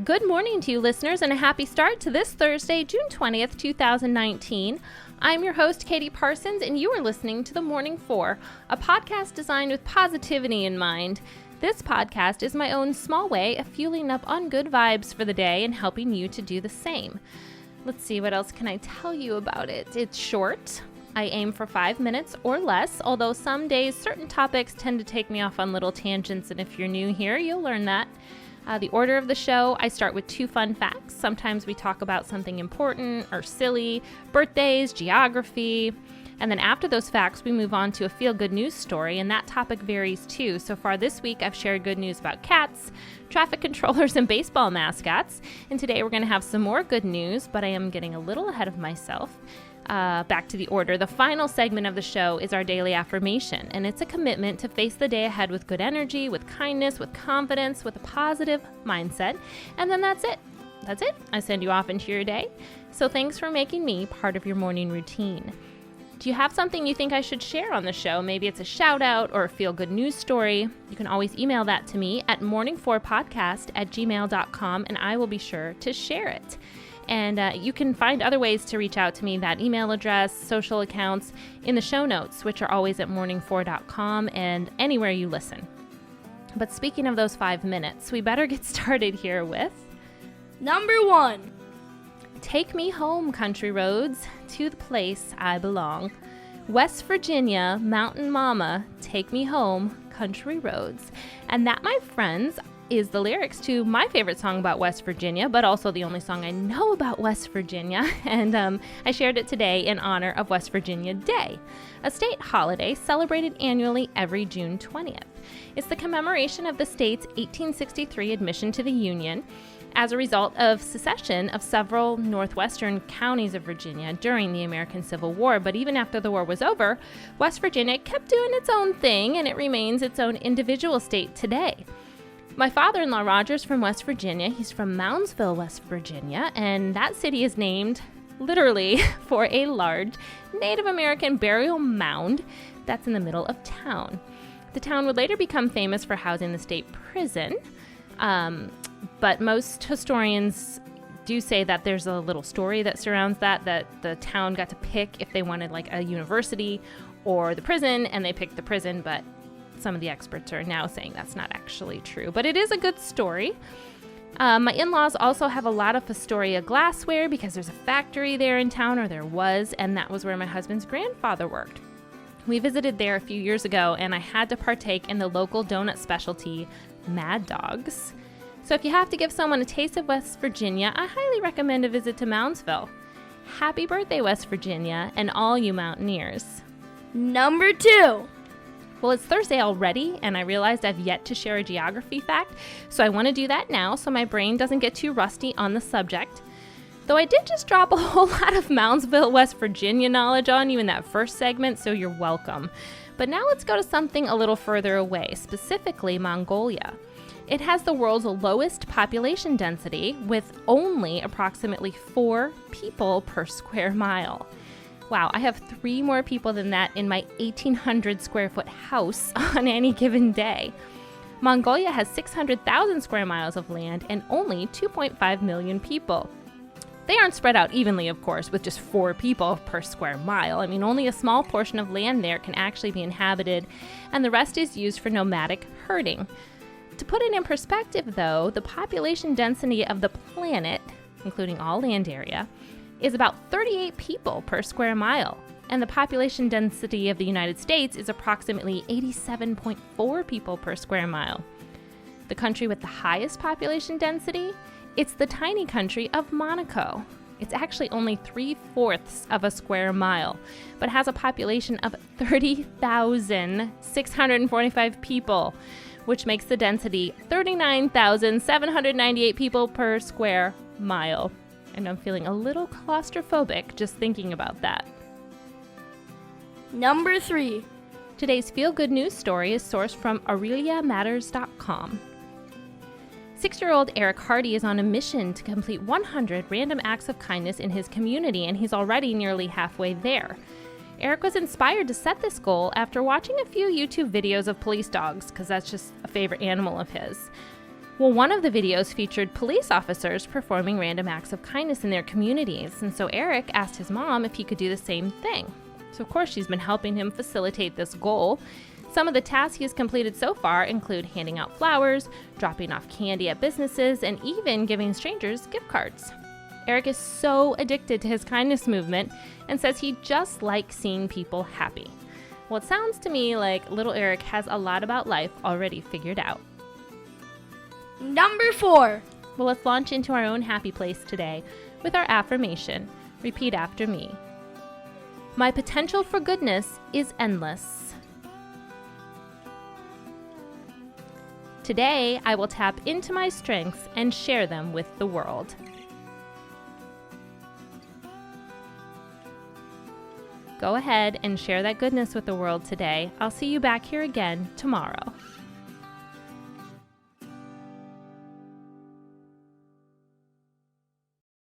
Good morning to you listeners and a happy start to this Thursday, June 20th, 2019. I'm your host, Katie Parsons, and you are listening to The Morning 4, a podcast designed with positivity in mind. This podcast is my own small way of fueling up on good vibes for the day and helping you to do the same. Let's see, what else can I tell you about it? It's short. I aim for 5 minutes or less, although some days certain topics tend to take me off on little tangents, and if you're new here, you'll learn that. The order of the show, I start with 2 fun facts. Sometimes we talk about something important or silly, birthdays, geography, and then after those facts, we move on to a feel-good news story, and that topic varies too. So far this week, I've shared good news about cats, traffic controllers, and baseball mascots, and today we're going to have some more good news, but I am getting a little ahead of myself. Back to the order. The final segment of the show is our daily affirmation, and it's a commitment to face the day ahead with good energy, with kindness, with confidence, with a positive mindset, and then that's it. That's it. I send you off into your day. So thanks for making me part of your morning routine. Do you have something you think I should share on the show? Maybe it's a shout out or a feel good news story. You can always email that to me at morning4podcast@gmail.com, and I will be sure to share it. And you can find other ways to reach out to me, that email address, social accounts, in the show notes, which are always at morning4.com and anywhere you listen. But speaking of those 5 minutes, we better get started here with Number 1. Take me home, country roads, to the place I belong. West Virginia, mountain mama, take me home, country roads. And that, my friends, is the lyrics to my favorite song about West Virginia, but also the only song I know about West Virginia, and I shared it today in honor of West Virginia Day, a state holiday celebrated annually every June 20th. It's the commemoration of the state's 1863 admission to the Union as a result of secession of several northwestern counties of Virginia during the American Civil War. But even after the war was over, West Virginia kept doing its own thing, and it remains its own individual state today. My father-in-law, Roger's from West Virginia. He's from Moundsville, West Virginia, and that city is named literally for a large Native American burial mound that's in the middle of town. The town would later become famous for housing the state prison, but most historians do say that there's a little story that surrounds that the town got to pick if they wanted like a university or the prison, and they picked the prison, but some of the experts are now saying that's not actually true, but it is a good story. My in-laws also have a lot of Astoria glassware because there's a factory there in town, or there was, and that was where my husband's grandfather worked. We visited there a few years ago, and I had to partake in the local donut specialty, Mad Dogs. So if you have to give someone a taste of West Virginia, I highly recommend a visit to Moundsville. Happy birthday, West Virginia, and all you mountaineers. Number 2. Well, it's Thursday already, and I realized I've yet to share a geography fact, so I want to do that now so my brain doesn't get too rusty on the subject. Though I did just drop a whole lot of Moundsville, West Virginia knowledge on you in that first segment, so you're welcome. But now let's go to something a little further away, specifically Mongolia. It has the world's lowest population density, with only approximately 4 people per square mile. Wow, I have 3 more people than that in my 1,800 square foot house on any given day. Mongolia has 600,000 square miles of land and only 2.5 million people. They aren't spread out evenly, of course, with just 4 people per square mile. I mean, only a small portion of land there can actually be inhabited, and the rest is used for nomadic herding. To put it in perspective, though, the population density of the planet, including all land area, is about 38 people per square mile, and the population density of the United States is approximately 87.4 people per square mile. The country with the highest population density, it's the tiny country of Monaco. It's actually only 3/4 of a square mile, but has a population of 30,645 people, which makes the density 39,798 people per square mile. And I'm feeling a little claustrophobic just thinking about that. Number 3. Today's feel-good news story is sourced from AureliaMatters.com. 6-year-old Eric Hardy is on a mission to complete 100 random acts of kindness in his community, and he's already nearly halfway there. Eric was inspired to set this goal after watching a few YouTube videos of police dogs, because that's just a favorite animal of his. Well, one of the videos featured police officers performing random acts of kindness in their communities, and so Eric asked his mom if he could do the same thing. So of course she's been helping him facilitate this goal. Some of the tasks he has completed so far include handing out flowers, dropping off candy at businesses, and even giving strangers gift cards. Eric is so addicted to his kindness movement and says he just likes seeing people happy. Well, it sounds to me like little Eric has a lot about life already figured out. Number 4. Well, let's launch into our own happy place today with our affirmation. Repeat after me. My potential for goodness is endless. Today, I will tap into my strengths and share them with the world. Go ahead and share that goodness with the world today. I'll see you back here again tomorrow.